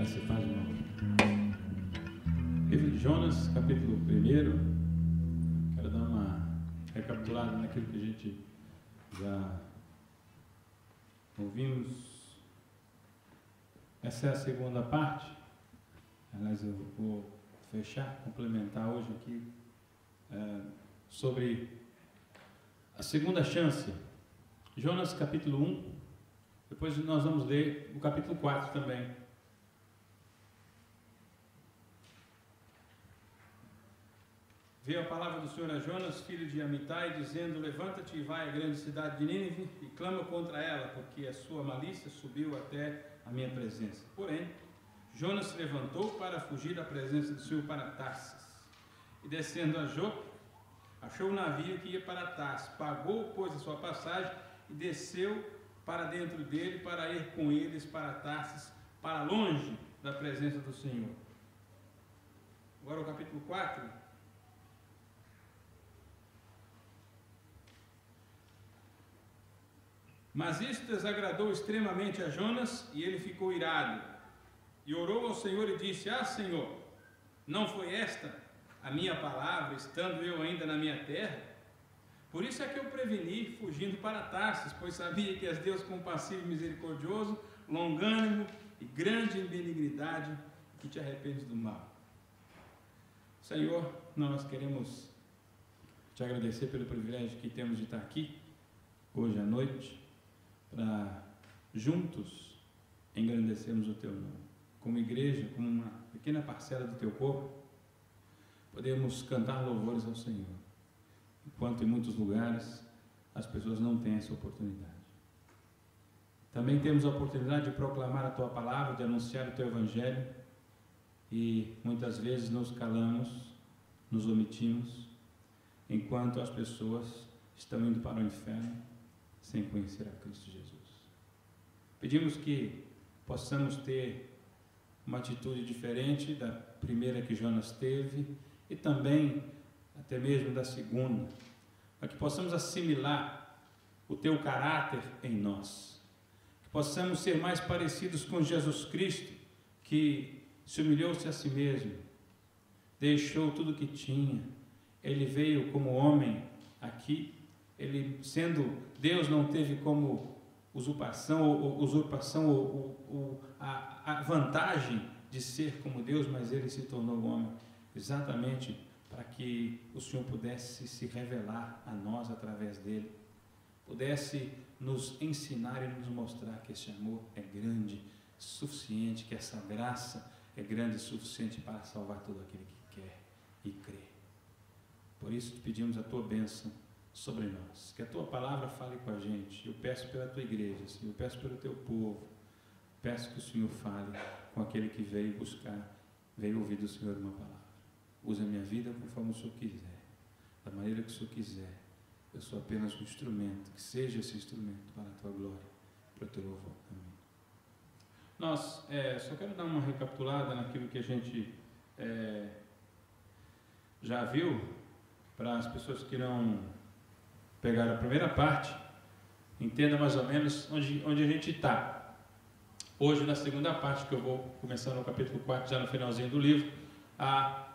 se faz mal. Livro de Jonas, capítulo 1. Quero dar uma recapitulada naquilo que a gente já ouvimos. Essa é a segunda parte. Aliás, eu vou fechar, complementar hoje aqui sobre a segunda chance. Jonas capítulo 1. Depois nós vamos ler o capítulo 4 também. Veio a palavra do Senhor a Jonas, filho de Amitai, dizendo: levanta-te e vai à grande cidade de Nínive e clama contra ela, porque a sua malícia subiu até a minha presença. Porém, Jonas se levantou para fugir da presença do Senhor para Tarsis. E descendo a Jope, achou um navio que ia para Tarsis, pagou, pois, a sua passagem e desceu para dentro dele, para ir com eles para Tarsis, para longe da presença do Senhor. Agora o capítulo 4. Mas isto desagradou extremamente a Jonas, e ele ficou irado, e orou ao Senhor e disse: ah, Senhor, não foi esta a minha palavra, estando eu ainda na minha terra? Por isso é que eu preveni, fugindo para Tarsis, pois sabia que és Deus compassivo e misericordioso, longânimo e grande em benignidade, que te arrependes do mal. Senhor, nós queremos te agradecer pelo privilégio que temos de estar aqui, hoje à noite, para juntos engrandecermos o teu nome. Como igreja, como uma pequena parcela do teu corpo, podemos cantar louvores ao Senhor, enquanto em muitos lugares as pessoas não têm essa oportunidade. Também temos a oportunidade de proclamar a tua palavra, de anunciar o teu evangelho, e muitas vezes nos calamos, nos omitimos, enquanto as pessoas estão indo para o inferno sem conhecer a Cristo Jesus. Pedimos que possamos ter uma atitude diferente da primeira que Jonas teve, e também até mesmo da segunda, para que possamos assimilar o teu caráter em nós, que possamos ser mais parecidos com Jesus Cristo, que se humilhou-se a si mesmo, deixou tudo o que tinha, ele veio como homem aqui, ele sendo Deus não teve como a vantagem de ser como Deus, mas ele se tornou homem, exatamente para que o Senhor pudesse se revelar a nós através dele, pudesse nos ensinar e nos mostrar que esse amor é grande, suficiente, que essa graça é grande e suficiente para salvar todo aquele que quer e crê. Por isso te pedimos a tua bênção sobre nós, que a tua palavra fale com a gente. Eu peço pela tua igreja, Senhor, eu peço pelo teu povo, peço que o Senhor fale com aquele que veio buscar, veio ouvir do Senhor uma palavra. Usa a minha vida conforme o Senhor quiser, da maneira que o Senhor quiser. Eu sou apenas um instrumento, que seja esse instrumento para a tua glória, para o teu louvor. Amém. Nós, só quero dar uma recapitulada naquilo que a gente já viu, para as pessoas que não pegaram a primeira parte, entenda mais ou menos onde a gente está. Hoje, na segunda parte, que eu vou começar no capítulo 4, já no finalzinho do livro, a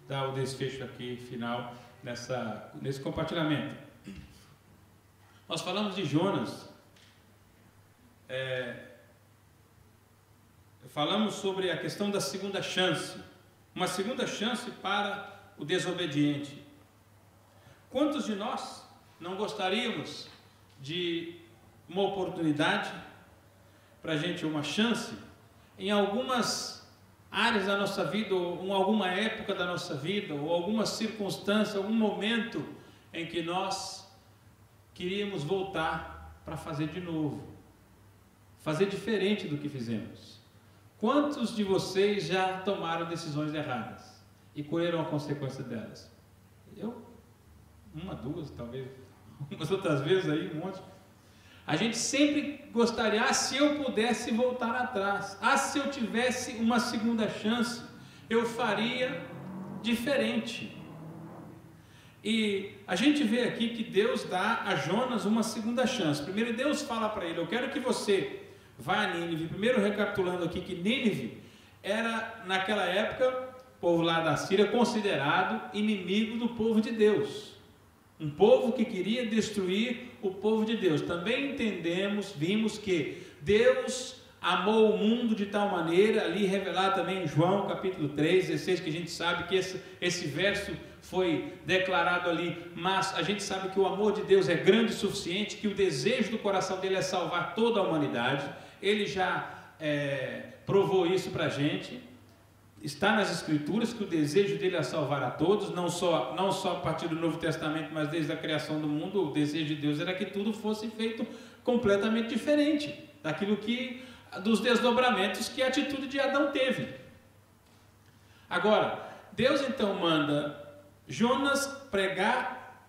dar o desfecho aqui final nesse compartilhamento. Nós falamos de Jonas, falamos sobre a questão da segunda chance, uma segunda chance para o desobediente. Quantos de nós não gostaríamos de uma oportunidade para a gente, uma chance em algumas áreas da nossa vida, ou em alguma época da nossa vida, ou alguma circunstância, algum momento em que nós queríamos voltar para fazer de novo, fazer diferente do que fizemos? Quantos de vocês já tomaram decisões erradas e colheram a consequência delas? Eu? Uma, duas, talvez, umas outras vezes aí, um monte. A gente sempre gostaria, se eu pudesse voltar atrás, se eu tivesse uma segunda chance, eu faria diferente. E a gente vê aqui que Deus dá a Jonas uma segunda chance. Primeiro Deus fala para ele: eu quero que você vá a Nínive. Primeiro recapitulando aqui que Nínive era, naquela época, o povo lá da Síria, considerado inimigo do povo de Deus. Um povo que queria destruir o povo de Deus. Também vimos que Deus amou o mundo de tal maneira, ali revelado também em João capítulo 3, 16, que a gente sabe que esse verso foi declarado ali, mas a gente sabe que o amor de Deus é grande o suficiente, que o desejo do coração dele é salvar toda a humanidade. Ele já provou isso para a gente. Está nas Escrituras que o desejo dele é salvar a todos, não só a partir do Novo Testamento, mas desde a criação do mundo. O desejo de Deus era que tudo fosse feito completamente diferente dos desdobramentos que a atitude de Adão teve. Agora, Deus então manda Jonas pregar,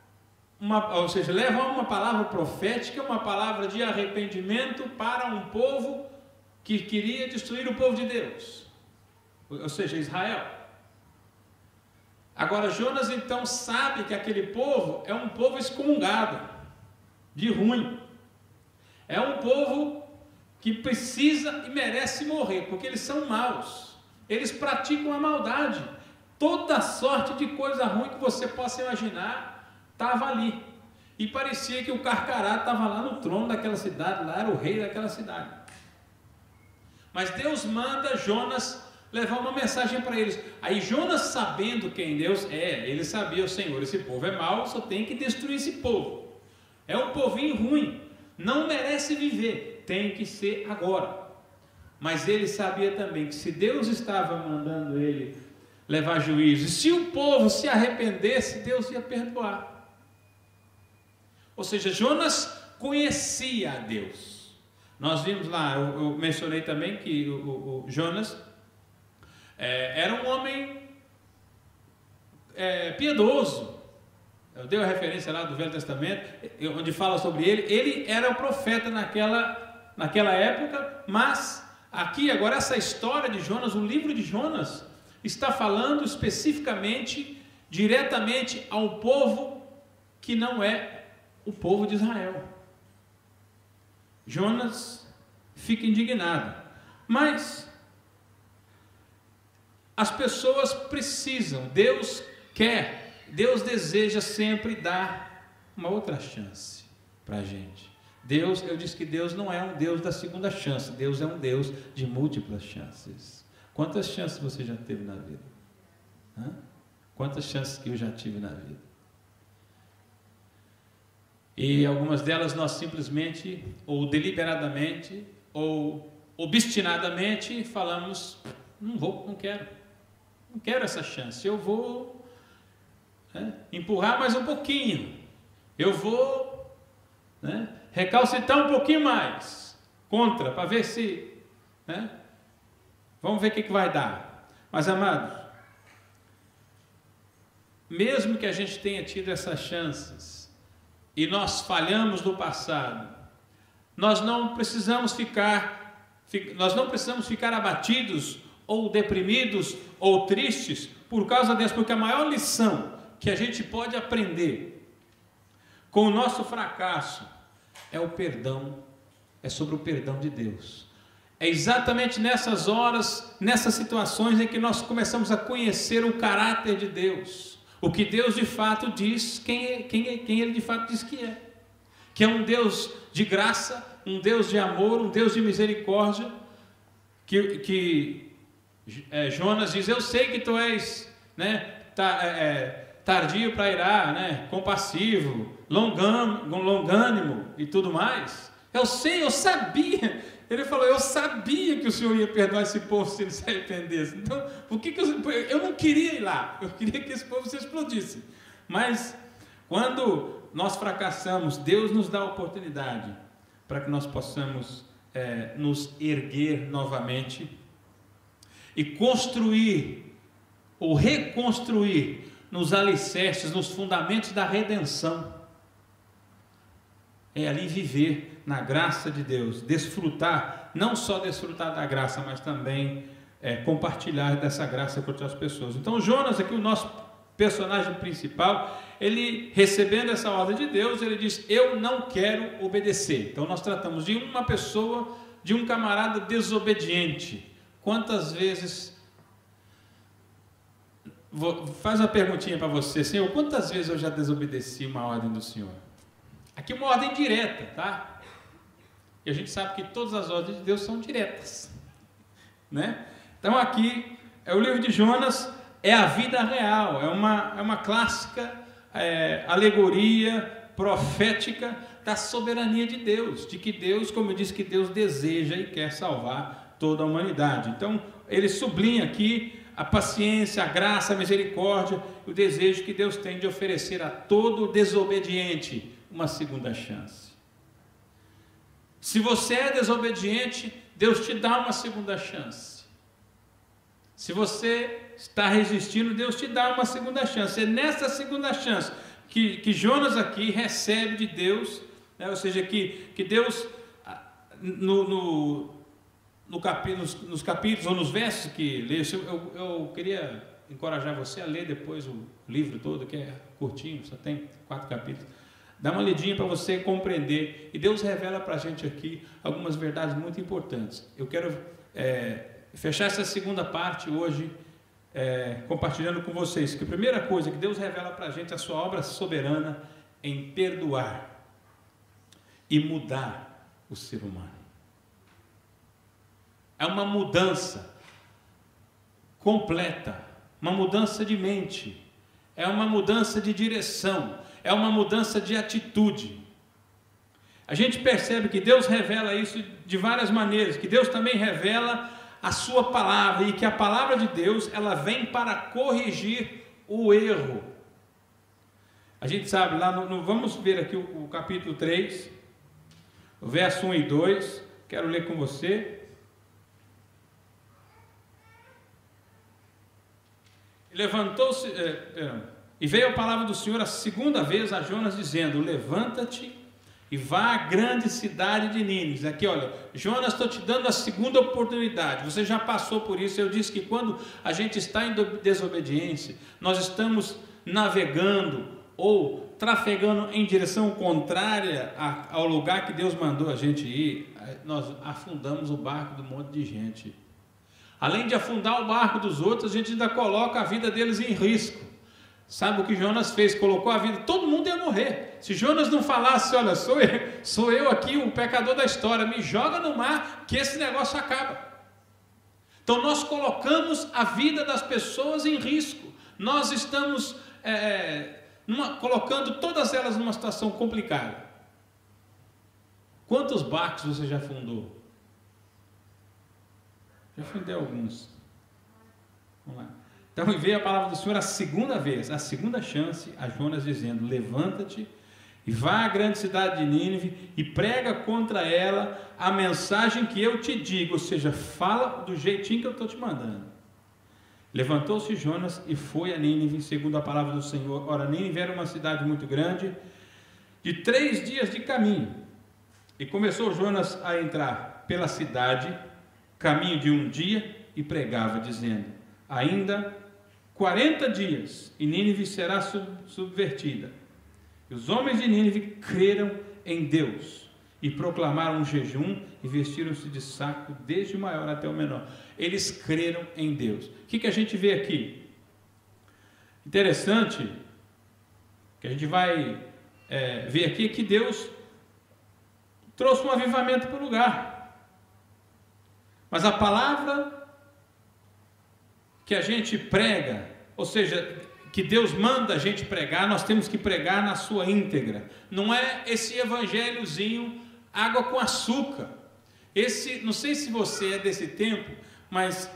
ou seja, levar uma palavra profética, uma palavra de arrependimento para um povo que queria destruir o povo de Deus, ou seja, Israel. Agora, Jonas então sabe que aquele povo é um povo excomungado, de ruim, é um povo que precisa e merece morrer, porque eles são maus, eles praticam a maldade, toda sorte de coisa ruim que você possa imaginar estava ali, e parecia que o Carcará estava lá no trono daquela cidade, lá era o rei daquela cidade. Mas Deus manda Jonas levar uma mensagem para eles. Aí Jonas, sabendo quem Deus é, ele sabia: o Senhor, esse povo é mau, só tem que destruir esse povo, é um povinho ruim, não merece viver, tem que ser agora. Mas ele sabia também que se Deus estava mandando ele levar juízo, e se o povo se arrependesse, Deus ia perdoar. Ou seja, Jonas conhecia a Deus. Nós vimos lá, eu mencionei também que o Jonas era um homem piedoso. Eu dei a referência lá do Velho Testamento, onde fala sobre ele. Ele era o profeta naquela época, mas aqui agora essa história de Jonas, o livro de Jonas, está falando especificamente, diretamente ao povo que não é o povo de Israel. Jonas fica indignado, mas as pessoas precisam, Deus deseja sempre dar uma outra chance para a gente. Eu disse que Deus não é um Deus da segunda chance, Deus é um Deus de múltiplas chances. Quantas chances você já teve na vida? Quantas chances que eu já tive na vida? E algumas delas nós simplesmente, ou deliberadamente, ou obstinadamente falamos: não quero essa chance, eu vou empurrar mais um pouquinho, eu vou recalcitrar um pouquinho mais contra, para ver se, vamos ver o que vai dar. Mas, amados, mesmo que a gente tenha tido essas chances e nós falhamos no passado, nós não precisamos ficar abatidos ou deprimidos ou tristes por causa disso, porque a maior lição que a gente pode aprender com o nosso fracasso é o perdão, é sobre o perdão de Deus. É exatamente nessas horas, nessas situações em que nós começamos a conhecer o caráter de Deus, o que Deus de fato diz, quem Ele de fato diz que é um Deus de graça, um Deus de amor, um Deus de misericórdia, que Jonas diz: eu sei que tu és tardio para irar, compassivo, longânimo e tudo mais. Eu sabia. Ele falou: eu sabia que o Senhor ia perdoar esse povo se ele se arrependesse. Então, eu não queria ir lá, eu queria que esse povo se explodisse. Mas, quando nós fracassamos, Deus nos dá a oportunidade para que nós possamos nos erguer novamente e construir, ou reconstruir, nos alicerces, nos fundamentos da redenção. É ali viver na graça de Deus, desfrutar, não só desfrutar da graça, mas também compartilhar dessa graça com outras pessoas. Então Jonas, aqui o nosso personagem principal, ele recebendo essa ordem de Deus, ele diz: eu não quero obedecer. Então nós tratamos de uma pessoa, de um camarada desobediente, quantas vezes... Faz uma perguntinha para você, Senhor, quantas vezes eu já desobedeci uma ordem do Senhor? Aqui uma ordem direta, tá? E a gente sabe que todas as ordens de Deus são diretas, né? Então aqui é o livro de Jonas, é a vida real, é uma clássica alegoria profética da soberania de Deus, de que Deus, como eu disse, que Deus deseja e quer salvar toda a humanidade. Então ele sublinha aqui a paciência, a graça, a misericórdia, o desejo que Deus tem de oferecer a todo desobediente uma segunda chance. Se você é desobediente, Deus te dá uma segunda chance. Se você está resistindo, Deus te dá uma segunda chance. É nessa segunda chance que Jonas aqui recebe de Deus, né? Ou seja, que Deus, nos capítulos ou nos versos que lê, eu queria encorajar você a ler depois o livro todo, que é curtinho, só tem 4 capítulos. Dá uma lidinha para você compreender, e Deus revela para a gente aqui algumas verdades muito importantes. Eu quero fechar essa segunda parte hoje, compartilhando com vocês, que a primeira coisa que Deus revela para a gente é a sua obra soberana em perdoar e mudar o ser humano. É uma mudança completa, uma mudança de mente, é uma mudança de direção, é uma mudança de atitude. A gente percebe que Deus revela isso de várias maneiras, que Deus também revela a sua palavra, e que a palavra de Deus, ela vem para corrigir o erro. A gente sabe, lá vamos ver aqui o capítulo 3, o verso 1 e 2, quero ler com você. Levantou-se, e veio a palavra do Senhor a segunda vez a Jonas, dizendo: levanta-te e vá à grande cidade de Nínive. Aqui, olha, Jonas, estou te dando a segunda oportunidade. Você já passou por isso. Eu disse que quando a gente está em desobediência, nós estamos navegando ou trafegando em direção contrária ao lugar que Deus mandou a gente ir, nós afundamos o barco de um monte de gente. Além de afundar o barco dos outros, a gente ainda coloca a vida deles em risco. Sabe o que Jonas fez? Colocou a vida, todo mundo ia morrer. Se Jonas não falasse: olha, sou eu aqui o pecador da história, me joga no mar que esse negócio acaba. Então nós colocamos a vida das pessoas em risco. Nós estamos colocando todas elas numa situação complicada. Quantos barcos você já afundou? Já fundei alguns. Vamos lá. Então veio a palavra do Senhor a segunda vez, a segunda chance, a Jonas, dizendo: levanta-te e vá à grande cidade de Nínive e prega contra ela a mensagem que eu te digo. Ou seja, fala do jeitinho que eu estou te mandando. Levantou-se Jonas e foi a Nínive, segundo a palavra do Senhor. Ora, Nínive era uma cidade muito grande, de 3 dias de caminho. E começou Jonas a entrar pela cidade, caminho de 1 dia, e pregava, dizendo: ainda 40 dias e Nínive será subvertida. E os homens de Nínive creram em Deus e proclamaram um jejum e vestiram-se de saco, desde o maior até o menor. Eles creram em Deus. O que a gente vê aqui? Interessante, que a gente vai ver aqui, que Deus trouxe um avivamento para o lugar. Mas a palavra que a gente prega, ou seja, que Deus manda a gente pregar, nós temos que pregar na sua íntegra. Não é esse evangelhozinho água com açúcar. Não sei se você é desse tempo, mas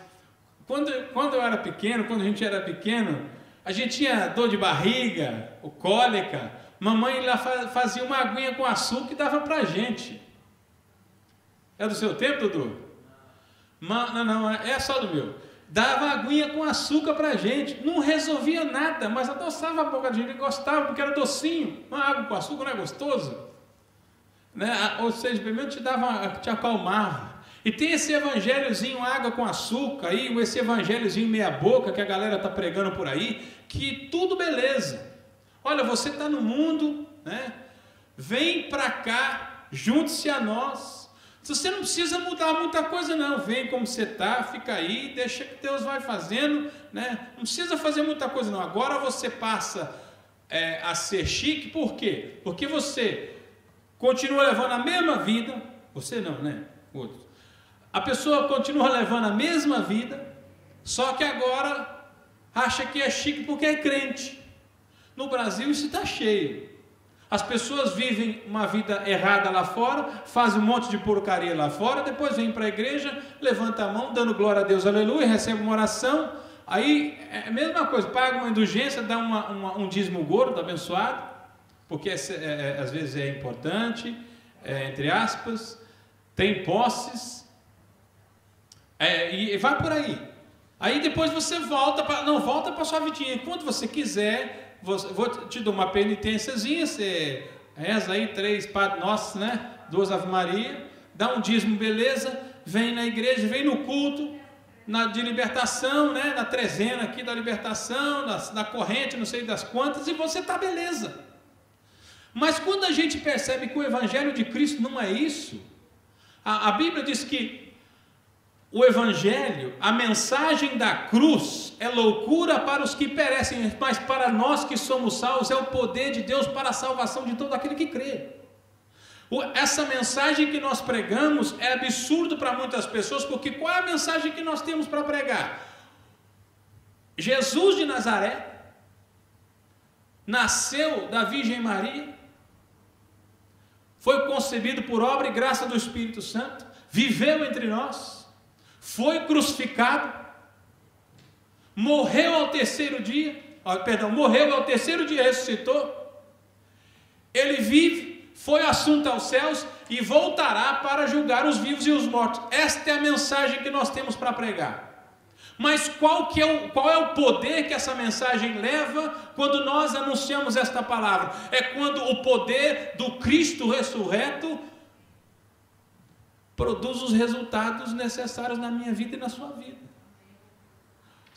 quando eu era pequeno, quando a gente era pequeno, a gente tinha dor de barriga, ou cólica, mamãe lá fazia uma aguinha com açúcar e dava pra gente. É do seu tempo, Dudu? Não, é só do meu. Dava aguinha com açúcar pra gente, não resolvia nada, mas adoçava a boca da gente, gostava, porque era docinho. Uma água com açúcar não é gostoso? Né? Ou seja, primeiro te acalmava. E tem esse evangelhozinho água com açúcar aí, esse evangelhozinho meia boca que a galera está pregando por aí, que tudo beleza. Olha, você está no mundo, né? Vem para cá, junte-se a nós. Você não precisa mudar muita coisa não, vem como você está, fica aí, deixa que Deus vai fazendo, né? Não precisa fazer muita coisa não. Agora você passa a ser chique, por quê? Porque você continua levando a mesma vida, você não, né? Outros. A pessoa continua levando a mesma vida, só que agora acha que é chique porque é crente. No Brasil isso está cheio. As pessoas vivem uma vida errada lá fora, fazem um monte de porcaria lá fora, depois vem para a igreja, levanta a mão, dando glória a Deus, aleluia, recebe uma oração, aí é a mesma coisa, paga uma indulgência, dá um dízimo gordo, abençoado, porque às vezes é importante, entre aspas, tem posses, e vai por aí. Aí depois você volta para a sua vidinha, quando você quiser. Vou te dar uma penitênciazinha, você reza aí 3 Padre Nosso, né? 2 Ave Maria, dá um dízimo, beleza, vem na igreja, vem no culto, de libertação, né? Na trezena aqui da libertação, na corrente, não sei das quantas, e você está beleza. Mas quando a gente percebe que o Evangelho de Cristo não é isso, a Bíblia diz que o Evangelho, a mensagem da cruz, é loucura para os que perecem, mas para nós que somos salvos, é o poder de Deus para a salvação de todo aquele que crê. Essa mensagem que nós pregamos é absurdo para muitas pessoas, porque qual é a mensagem que nós temos para pregar? Jesus de Nazaré, nasceu da Virgem Maria, foi concebido por obra e graça do Espírito Santo, viveu entre nós, foi crucificado, morreu ao terceiro dia, ressuscitou, ele vive, foi assunto aos céus e voltará para julgar os vivos e os mortos. Esta é a mensagem que nós temos para pregar. Mas qual é o poder que essa mensagem leva quando nós anunciamos esta palavra? É quando o poder do Cristo ressurreto produz os resultados necessários na minha vida e na sua vida.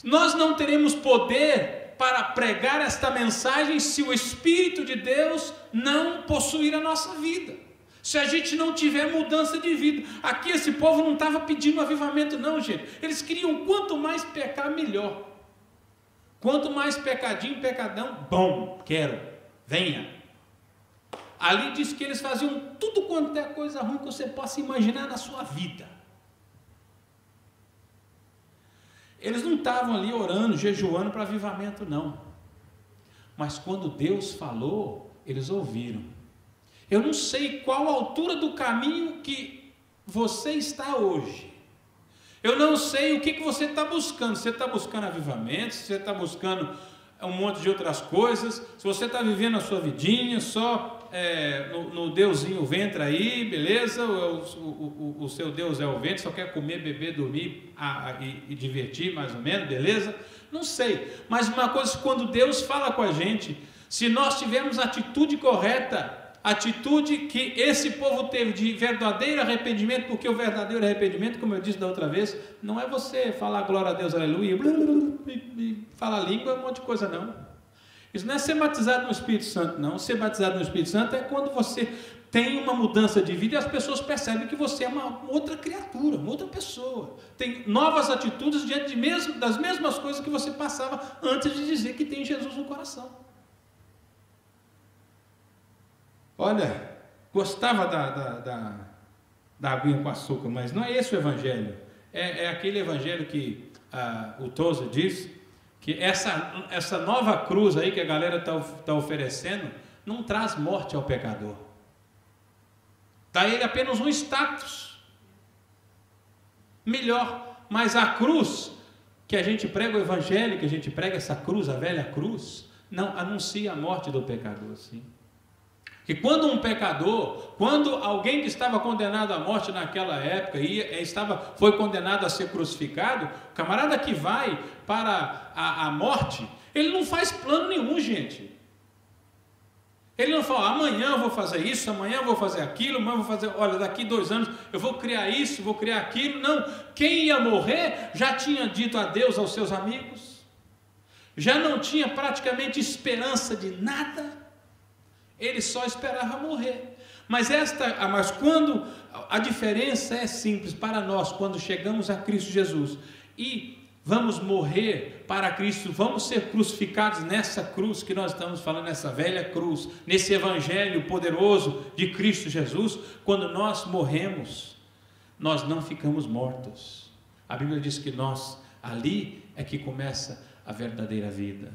Nós não teremos poder para pregar esta mensagem se o Espírito de Deus não possuir a nossa vida, se a gente não tiver mudança de vida. Aqui esse povo não estava pedindo avivamento não, gente. Eles queriam quanto mais pecar, melhor. Quanto mais pecadinho, pecadão, bom, quero, venha. Ali diz que eles faziam tudo quanto é coisa ruim que você possa imaginar na sua vida. Eles não estavam ali orando, jejuando para avivamento não. Mas quando Deus falou, eles ouviram. Eu não sei qual a altura do caminho que você está hoje. Eu não sei o que você está buscando. Você está buscando avivamento, se você está buscando um monte de outras coisas, se você está vivendo a sua vidinha só no deusinho ventre aí, beleza, o seu Deus é o ventre, só quer comer, beber, dormir e divertir mais ou menos, beleza, não sei, mas uma coisa, quando Deus fala com a gente, se nós tivermos a atitude correta, atitude que esse povo teve de verdadeiro arrependimento, porque o verdadeiro arrependimento, como eu disse da outra vez, não é você falar glória a Deus, aleluia, e falar língua, um monte de coisa não. Isso não é ser batizado no Espírito Santo, não. Ser batizado no Espírito Santo é quando você tem uma mudança de vida e as pessoas percebem que você é uma outra criatura, uma outra pessoa. Tem novas atitudes diante das mesmas coisas que você passava antes de dizer que tem Jesus no coração. Olha, gostava da aguinha com açúcar, mas não é esse o Evangelho. É aquele Evangelho que o Tozer diz, que essa nova cruz aí que a galera está oferecendo, não traz morte ao pecador. Dá ele apenas um status melhor. Mas a cruz, que a gente prega o Evangelho, que a gente prega essa cruz, a velha cruz, não anuncia a morte do pecador, sim. Que quando um pecador, quando alguém que estava condenado à morte naquela época foi condenado a ser crucificado, o camarada que vai para a morte, ele não faz plano nenhum, gente. Ele não fala, amanhã eu vou fazer isso, amanhã eu vou fazer aquilo, amanhã eu vou fazer, olha, daqui 2 anos eu vou criar isso, vou criar aquilo. Não, quem ia morrer já tinha dito adeus aos seus amigos, já não tinha praticamente esperança de nada. Ele só esperava morrer. Mas quando a diferença é simples para nós, quando chegamos a Cristo Jesus e vamos morrer para Cristo, vamos ser crucificados nessa cruz que nós estamos falando, nessa velha cruz, nesse evangelho poderoso de Cristo Jesus. Quando nós morremos, nós não ficamos mortos. A Bíblia diz que ali é que começa a verdadeira vida,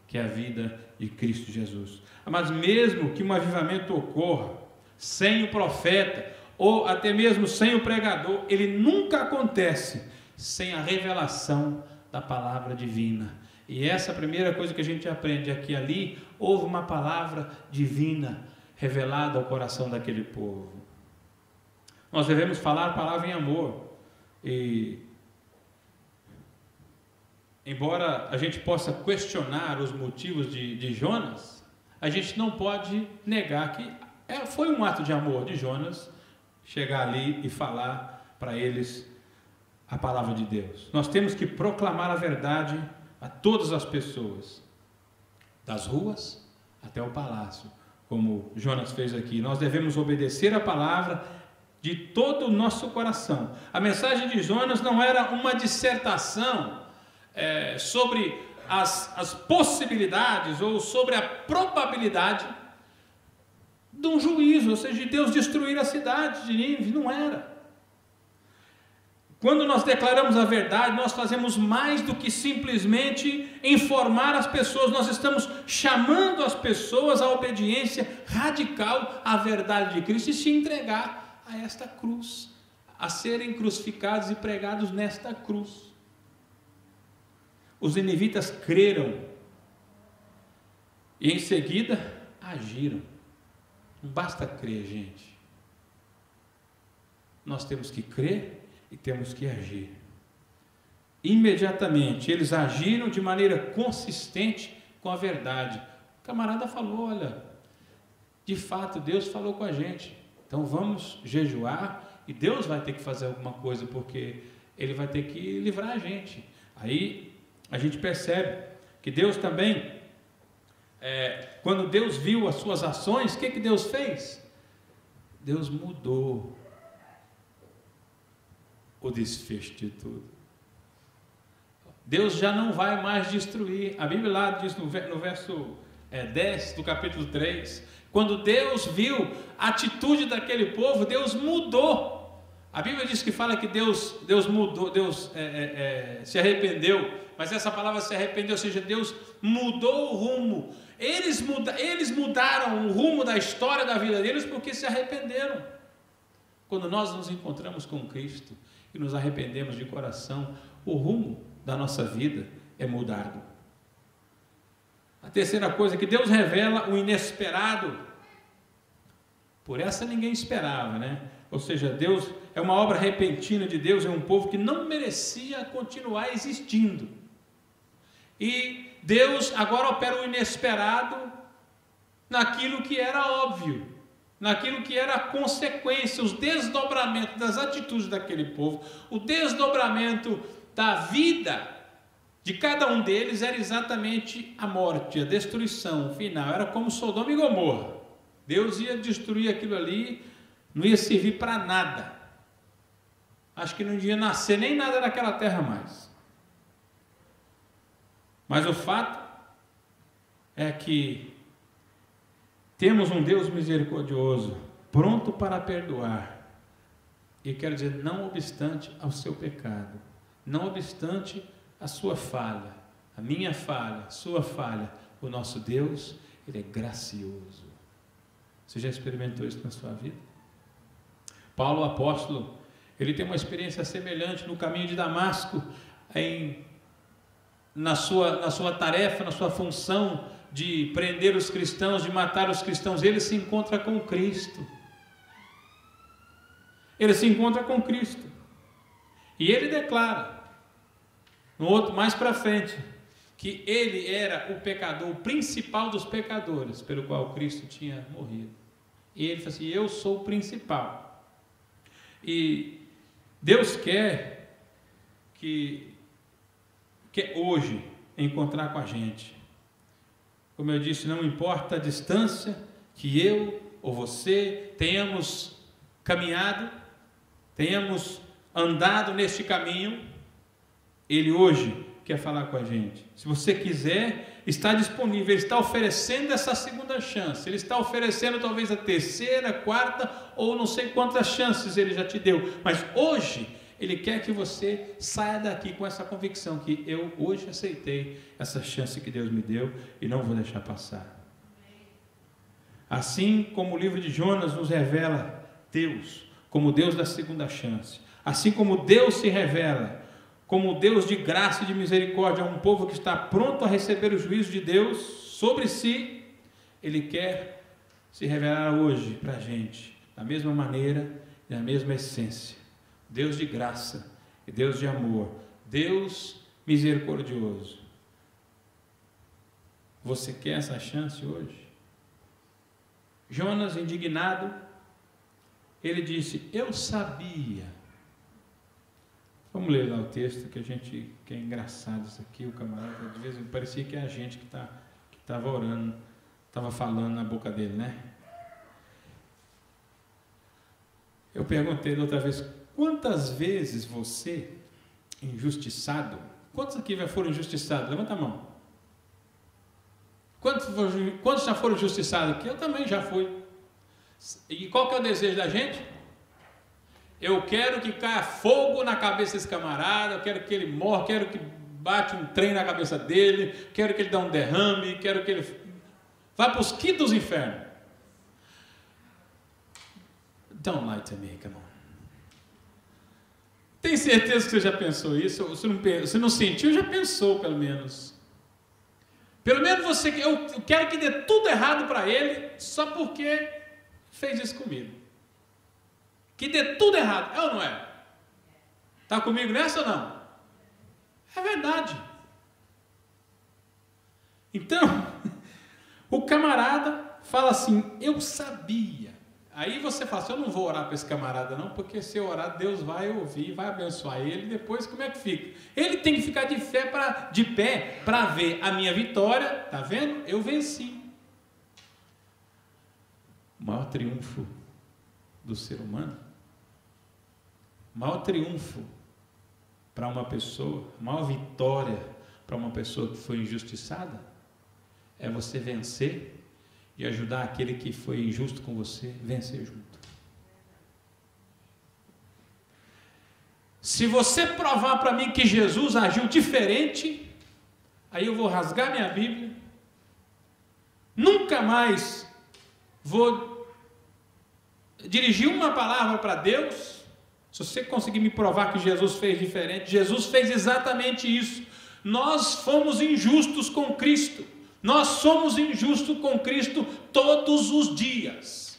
que é a vida de Cristo Jesus. Mas mesmo que um avivamento ocorra sem o profeta, ou até mesmo sem o pregador, ele nunca acontece sem a revelação da palavra divina. E essa é a primeira coisa que a gente aprende, é que ali houve uma palavra divina revelada ao coração daquele povo. Nós devemos falar a palavra em amor, e embora a gente possa questionar os motivos de Jonas, a gente não pode negar que foi um ato de amor de Jonas chegar ali e falar para eles a palavra de Deus. Nós temos que proclamar a verdade a todas as pessoas, das ruas até o palácio, como Jonas fez aqui. Nós devemos obedecer a palavra de todo o nosso coração. A mensagem de Jonas não era uma dissertação sobre as possibilidades ou sobre a probabilidade de um juízo, ou seja, de Deus destruir a cidade de Nínive. Não era. Quando nós declaramos a verdade, nós fazemos mais do que simplesmente informar as pessoas. Nós estamos chamando as pessoas à obediência radical à verdade de Cristo e se entregar a esta cruz, a serem crucificados e pregados nesta cruz. Os ninivitas creram e em seguida agiram. Não basta crer, gente. Nós temos que crer e temos que agir. Imediatamente eles agiram de maneira consistente com a verdade. O camarada falou: olha, de fato Deus falou com a gente, então vamos jejuar e Deus vai ter que fazer alguma coisa, porque Ele vai ter que livrar a gente. Aí a gente percebe que Deus também, quando Deus viu as suas ações, o que Deus fez? Deus mudou o desfecho de tudo. Deus já não vai mais destruir. A Bíblia lá diz no verso 10 do capítulo 3, quando Deus viu a atitude daquele povo, Deus mudou. A Bíblia diz que fala que Deus mudou, Deus se arrependeu, mas essa palavra se arrependeu, ou seja, Deus mudou o rumo. Eles mudaram o rumo da história da vida deles porque se arrependeram. Quando nós nos encontramos com Cristo e nos arrependemos de coração, o rumo da nossa vida é mudado. A terceira coisa é que Deus revela o inesperado. Por essa ninguém esperava, né? Ou seja, Deus é uma obra repentina de Deus, é um povo que não merecia continuar existindo. E Deus agora opera o inesperado naquilo que era óbvio, naquilo que era a consequência, os desdobramentos das atitudes daquele povo, o desdobramento da vida de cada um deles era exatamente a morte, a destruição final. Era como Sodoma e Gomorra. Deus ia destruir aquilo ali, não ia servir para nada. Acho que não ia nascer nem nada naquela terra mais. Mas o fato é que temos um Deus misericordioso, pronto para perdoar. E quero dizer, não obstante ao seu pecado, não obstante a sua falha, a minha falha, a sua falha, o nosso Deus, Ele é gracioso. Você já experimentou isso na sua vida? Paulo, o apóstolo, ele tem uma experiência semelhante no caminho de Damasco, na sua tarefa, na sua função de prender os cristãos, de matar os cristãos. Ele se encontra com Cristo. Ele se encontra com Cristo. E ele declara, mais para frente, que ele era o pecador, o principal dos pecadores, pelo qual Cristo tinha morrido. E ele fala assim: eu sou o principal. E Deus quer que hoje encontrar com a gente. Como eu disse, não importa a distância que eu ou você tenhamos caminhado, tenhamos andado neste caminho, Ele hoje quer falar com a gente. Se você quiser, está disponível, Ele está oferecendo essa segunda chance, Ele está oferecendo talvez a terceira, quarta, ou não sei quantas chances Ele já te deu, mas hoje Ele quer que você saia daqui com essa convicção, que eu hoje aceitei essa chance que Deus me deu e não vou deixar passar. Assim como o livro de Jonas nos revela Deus como Deus da segunda chance, assim como Deus se revela como Deus de graça e de misericórdia a um povo que está pronto a receber o juízo de Deus sobre si, Ele quer se revelar hoje para a gente, da mesma maneira e na mesma essência. Deus de graça e Deus de amor, Deus misericordioso. Você quer essa chance hoje? Jonas, indignado, ele disse: eu sabia. Vamos ler lá o texto, que é engraçado isso aqui, o camarada, de vez em quando parecia que é a gente que estava orando, estava falando na boca dele, né? Eu perguntei da outra vez: quantas vezes você, injustiçado, quantos aqui já foram injustiçados? Levanta a mão. Quantos já foram injustiçados aqui? Eu também já fui. E qual que é o desejo da gente? Eu quero que caia fogo na cabeça desse camarada, eu quero que ele morra, quero que bate um trem na cabeça dele, quero que ele dê um derrame, quero que ele vá para os quintos dos infernos. Don't lie to me, come on. Tem certeza que você já pensou isso? Se não sentiu, já pensou pelo menos. Pelo menos você, eu quero que dê tudo errado para ele, só porque fez isso comigo. Que dê tudo errado, é ou não é? Está comigo nessa ou não? É verdade. Então, o camarada fala assim: eu sabia. Aí você fala assim: eu não vou orar para esse camarada não, porque se eu orar, Deus vai ouvir, vai abençoar ele, depois como é que fica? Ele tem que ficar de pé para ver a minha vitória, tá vendo? Eu venci. O maior triunfo do ser humano, o maior triunfo para uma pessoa, a maior vitória para uma pessoa que foi injustiçada, é você vencer e ajudar aquele que foi injusto com você a vencer junto. Se você provar para mim que Jesus agiu diferente, aí eu vou rasgar minha Bíblia, nunca mais vou dirigir uma palavra para Deus. Se você conseguir me provar que Jesus fez diferente, Jesus fez exatamente isso. Nós fomos injustos com Cristo. Nós somos injustos com Cristo todos os dias.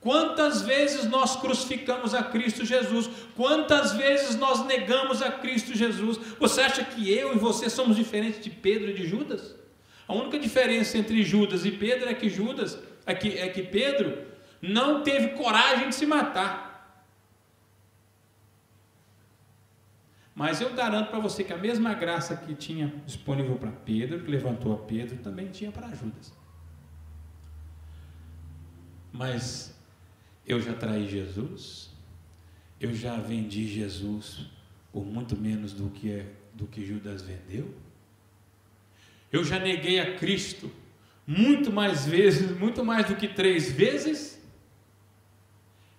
Quantas vezes nós crucificamos a Cristo Jesus? Quantas vezes nós negamos a Cristo Jesus? Você acha que eu e você somos diferentes de Pedro e de Judas? A única diferença entre Judas e Pedro é que Pedro não teve coragem de se matar. Mas eu garanto para você que a mesma graça que tinha disponível para Pedro, que levantou a Pedro, também tinha para Judas. Mas eu já traí Jesus, eu já vendi Jesus por muito menos do que Judas vendeu. Eu já neguei a Cristo muito mais vezes, muito mais do que 3 vezes.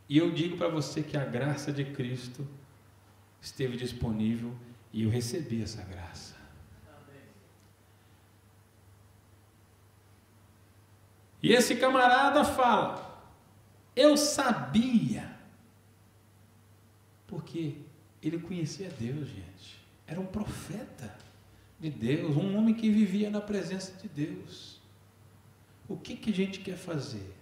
E eu digo para você que a graça de Cristo esteve disponível e eu recebi essa graça. E esse camarada fala: eu sabia, porque ele conhecia Deus, gente. Era um profeta de Deus, um homem que vivia na presença de Deus. O que a gente quer fazer?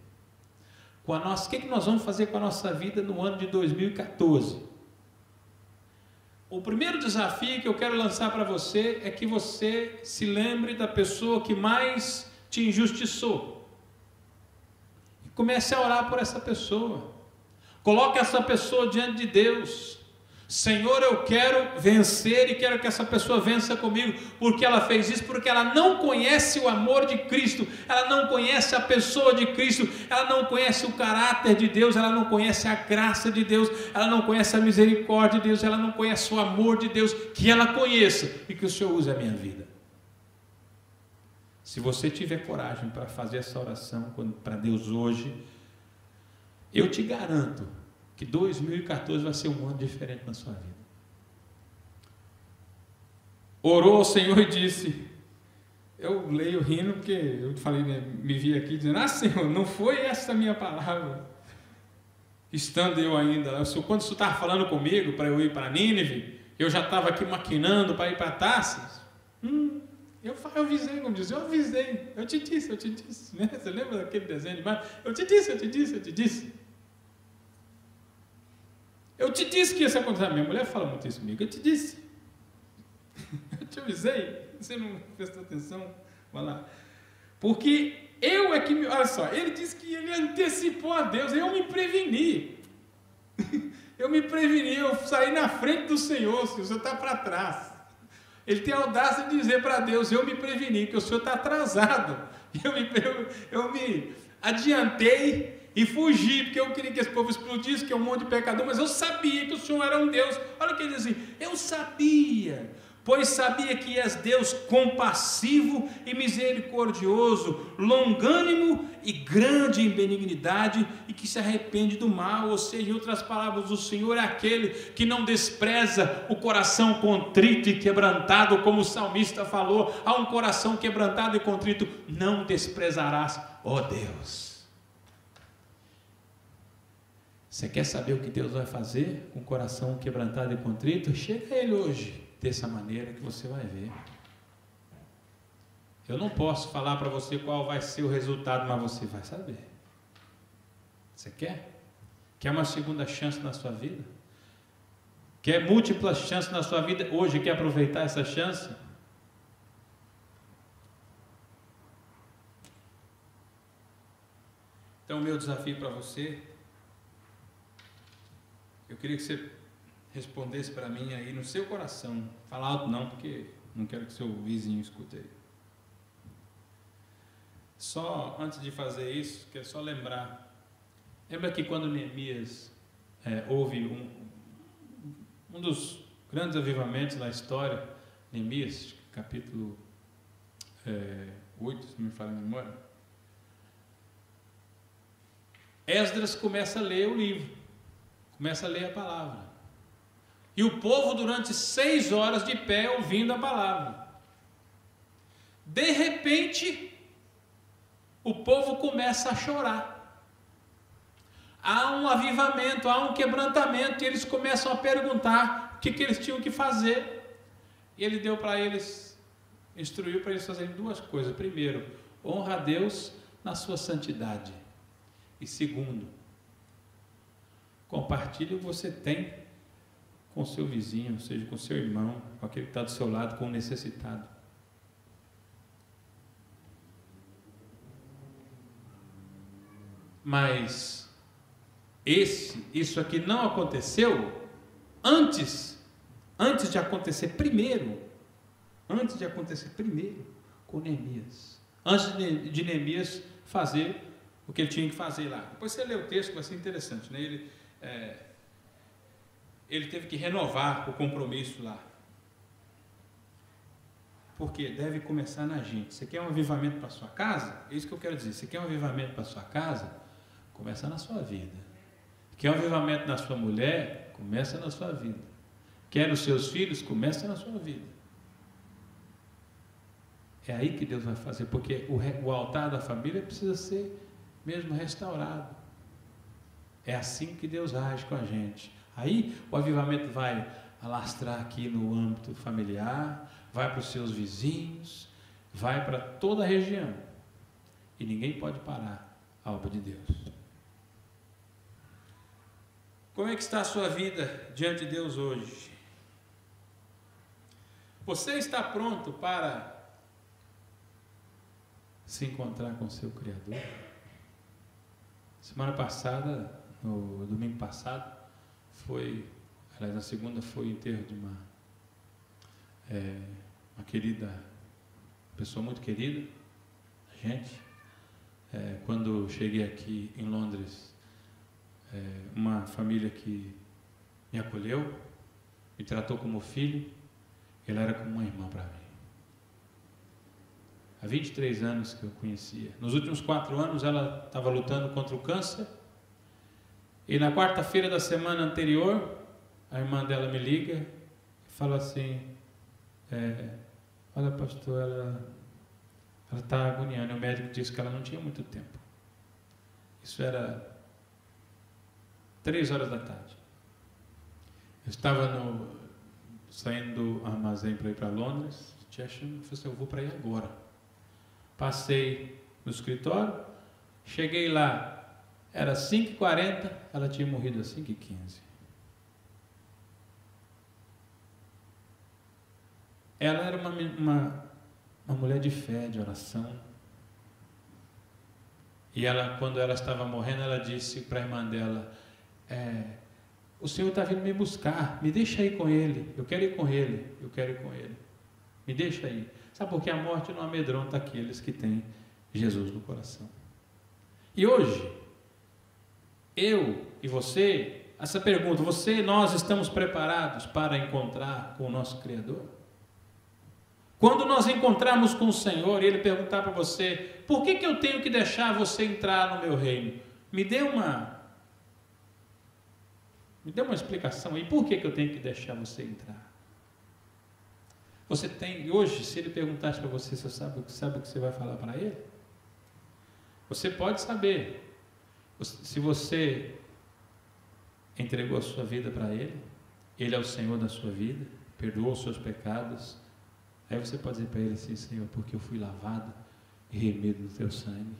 O que nós vamos fazer com a nossa vida no ano de 2014? O primeiro desafio que eu quero lançar para você é que você se lembre da pessoa que mais te injustiçou. E comece a orar por essa pessoa. Coloque essa pessoa diante de Deus. Senhor, eu quero vencer e quero que essa pessoa vença comigo, porque ela fez isso, porque ela não conhece o amor de Cristo, ela não conhece a pessoa de Cristo, ela não conhece o caráter de Deus, ela não conhece a graça de Deus, ela não conhece a misericórdia de Deus, ela não conhece o amor de Deus, que ela conheça e que o Senhor use a minha vida. Se você tiver coragem para fazer essa oração para Deus hoje, eu te garanto que 2014 vai ser um ano diferente na sua vida. Orou ao Senhor e disse, eu leio rindo porque eu falei, me vi aqui dizendo, Senhor, não foi essa a minha palavra, estando eu ainda lá, quando o Senhor estava falando comigo para eu ir para Nínive, eu já estava aqui maquinando para ir para Tarsis, eu avisei, como diz, eu avisei, eu te disse, né? Você lembra daquele desenho animado? Eu te disse. Eu te disse que isso ia acontecer. Minha mulher fala muito isso comigo. Eu te disse. Eu te avisei. Você não prestou atenção? Vai lá. Porque eu é que... Olha só. Ele disse que ele antecipou a Deus. Eu me preveni. Eu saí na frente do Senhor. Se o Senhor está para trás. Ele tem a audácia de dizer para Deus, eu me preveni, que o Senhor está atrasado. Eu me adiantei e fugi, porque eu queria que esse povo explodisse, que é um monte de pecador, mas eu sabia que o Senhor era um Deus. Olha o que ele diz assim, eu sabia, pois sabia que és Deus compassivo e misericordioso, longânimo e grande em benignidade, e que se arrepende do mal. Ou seja, em outras palavras, o Senhor é aquele que não despreza o coração contrito e quebrantado, como o salmista falou, a um coração quebrantado e contrito não desprezarás, ó Deus. Você quer saber o que Deus vai fazer com o coração quebrantado e contrito? Chega a Ele hoje, dessa maneira que você vai ver. Eu não posso falar para você qual vai ser o resultado, mas você vai saber. Você quer? Quer uma segunda chance na sua vida? Quer múltiplas chances na sua vida? Hoje quer aproveitar essa chance? Então o meu desafio para você, eu queria que você respondesse para mim aí no seu coração. Fala alto não, porque não quero que seu vizinho escute aí. Só antes de fazer isso, quero só lembrar. Lembra que quando Neemias houve um dos grandes avivamentos da história, Neemias, capítulo 8, se não me falha a memória, Esdras começa a ler o livro, começa a ler a palavra, e o povo durante 6 horas de pé ouvindo a palavra. De repente, o povo começa a chorar. Há um avivamento, há um quebrantamento, e eles começam a perguntar o que eles tinham que fazer. E ele deu para eles, instruiu para eles fazerem 2 coisas. Primeiro, honra a Deus na sua santidade. E segundo, compartilhe o que você tem com o seu vizinho, ou seja, com o seu irmão, com aquele que está do seu lado, com o necessitado. Mas isso aqui não aconteceu antes de acontecer primeiro com Neemias, antes de Neemias fazer o que ele tinha que fazer lá. Depois você lê o texto, vai ser interessante, né? Ele teve que renovar o compromisso lá, porque deve começar na gente. Você quer um avivamento para sua casa? É isso que eu quero dizer. Você quer um avivamento para sua casa? Começa na sua vida. Quer um avivamento na sua mulher? Começa na sua vida. Quer nos seus filhos? Começa na sua vida. É aí que Deus vai fazer, porque o altar da família precisa ser mesmo restaurado. É assim que Deus age com a gente. Aí o avivamento vai alastrar aqui no âmbito familiar, vai para os seus vizinhos, vai para toda a região. E ninguém pode parar a obra de Deus. Como é que está a sua vida diante de Deus hoje? Você está pronto para se encontrar com o seu Criador? Semana passada, no domingo passado, foi Aliás, na segunda foi o enterro de uma querida, pessoa muito querida, gente. Quando cheguei aqui em Londres, uma família que me acolheu, me tratou como filho, ela era como uma irmã para mim. Há 23 anos que eu conhecia. Nos últimos 4 anos ela estava lutando contra o câncer, e na quarta-feira da semana anterior, a irmã dela me liga e fala assim, olha pastor, ela está agoniando, o médico disse que ela não tinha muito tempo. Isso era 3 horas da tarde. Eu estava saindo do armazém para ir para Londres, Cheshire, eu falei assim, eu vou para aí agora. Passei no escritório, cheguei lá, era 5h40, ela tinha morrido às 5h15. Ela era uma mulher de fé, de oração. E ela, quando ela estava morrendo, ela disse para a irmã dela, o Senhor está vindo me buscar, me deixa ir com Ele, eu quero ir com Ele, eu quero ir com Ele, me deixa ir. Sabe por que a morte não amedronta aqueles que têm Jesus no coração? E hoje, eu e você, essa pergunta, nós estamos preparados para encontrar com o nosso Criador? Quando nós encontrarmos com o Senhor e Ele perguntar para você, por que eu tenho que deixar você entrar no meu reino? Me dê uma explicação aí, por que eu tenho que deixar você entrar? Você tem, hoje, se Ele perguntasse para você, você sabe o que você vai falar para Ele? Você pode saber, se você entregou a sua vida para Ele, Ele é o Senhor da sua vida, perdoou os seus pecados, aí você pode dizer para Ele assim, Senhor, porque eu fui lavado e remido no Teu sangue,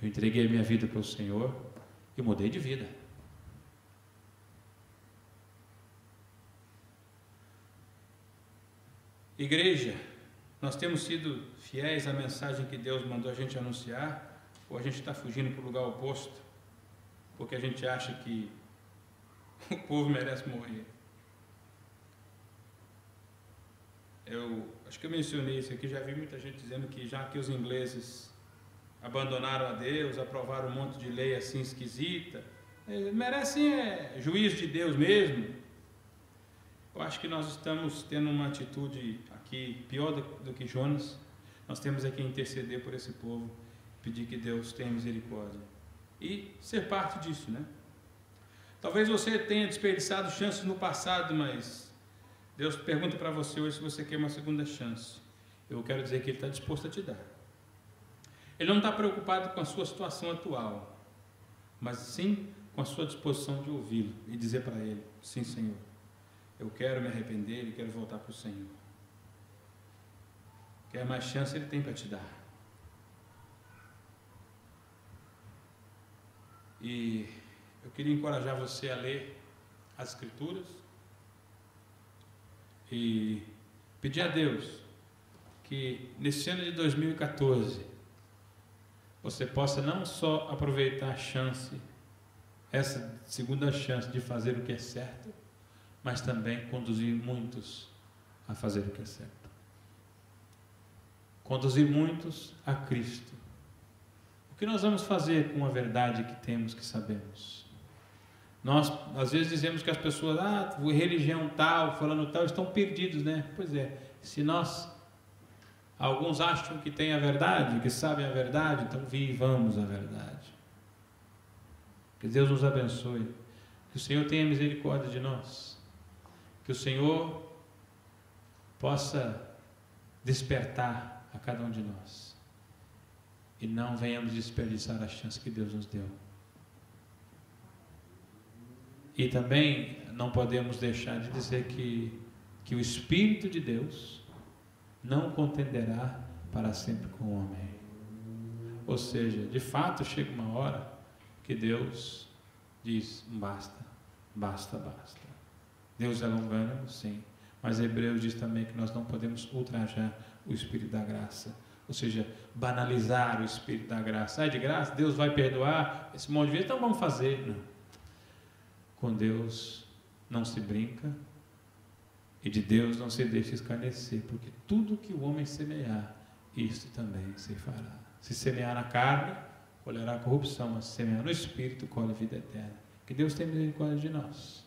eu entreguei a minha vida para o Senhor e mudei de vida. Igreja, nós temos sido fiéis à mensagem que Deus mandou a gente anunciar, ou a gente está fugindo para o lugar oposto, porque a gente acha que o povo merece morrer? Eu acho que eu mencionei isso aqui, já vi muita gente dizendo que já que os ingleses abandonaram a Deus, aprovaram um monte de lei assim esquisita, merecem juízo de Deus mesmo. Eu acho que nós estamos tendo uma atitude aqui pior do que Jonas. Nós temos aqui interceder por esse povo, pedir que Deus tenha misericórdia e ser parte disso, né? Talvez você tenha desperdiçado chances no passado, mas Deus pergunta para você hoje se você quer uma segunda chance. Eu quero dizer que Ele está disposto a te dar. Ele não está preocupado com a sua situação atual, mas sim com a sua disposição de ouvi-lo e dizer para Ele, sim, Senhor, eu quero me arrepender e quero voltar para o Senhor. Quer mais chance, Ele tem para te dar. E eu queria encorajar você a ler as Escrituras e pedir a Deus que nesse ano de 2014 você possa não só aproveitar a chance, essa segunda chance de fazer o que é certo, mas também conduzir muitos a fazer o que é certo. Conduzir muitos a Cristo. O que nós vamos fazer com a verdade que temos, que sabemos? Nós, às vezes, dizemos que as pessoas, religião tal, falando tal, estão perdidos, né? Pois é, se alguns acham que têm a verdade, que sabem a verdade, então vivamos a verdade. Que Deus nos abençoe. Que o Senhor tenha misericórdia de nós. Que o Senhor possa despertar a cada um de nós e não venhamos desperdiçar a chance que Deus nos deu. E também não podemos deixar de dizer que o Espírito de Deus não contenderá para sempre com o homem. Ou seja, de fato chega uma hora que Deus diz, basta, basta, basta. Deus é longânimo, sim, mas Hebreus diz também que nós não podemos ultrajar o Espírito da graça, ou seja, banalizar o Espírito da graça. De graça, Deus vai perdoar esse monte de vezes, então vamos fazer. Não. Com Deus não se brinca, e de Deus não se deixa escarnecer, porque tudo que o homem semear, isto também se fará. Se semear na carne, colherá corrupção, mas se semear no Espírito, colhe vida eterna. Que Deus tenha misericórdia de nós.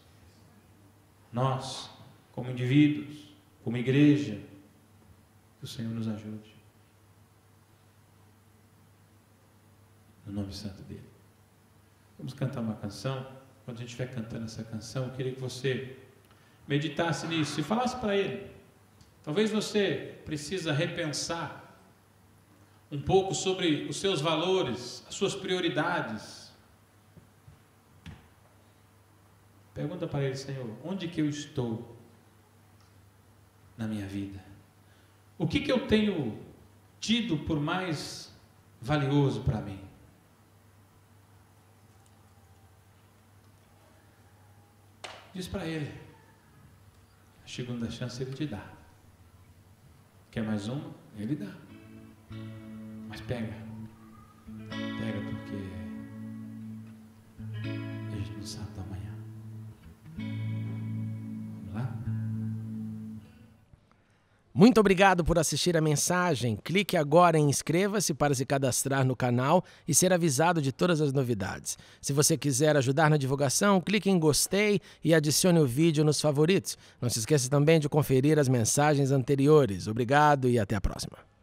Nós, como indivíduos, como igreja, que o Senhor nos ajude. No nome santo dele. Vamos cantar uma canção. Quando a gente estiver cantando essa canção, eu queria que você meditasse nisso e falasse para ele. Talvez você precisa repensar um pouco sobre os seus valores, as suas prioridades. Pergunta para ele: Senhor, onde que eu estou na minha vida? O que eu tenho tido por mais valioso para mim? Diz para ele. A segunda chance ele te dá. Quer mais uma? Ele dá. Mas pega. Pega, porque a gente não sabe da manhã. Vamos lá? Muito obrigado por assistir a mensagem. Clique agora em inscreva-se para se cadastrar no canal e ser avisado de todas as novidades. Se você quiser ajudar na divulgação, clique em gostei e adicione o vídeo nos favoritos. Não se esqueça também de conferir as mensagens anteriores. Obrigado e até a próxima.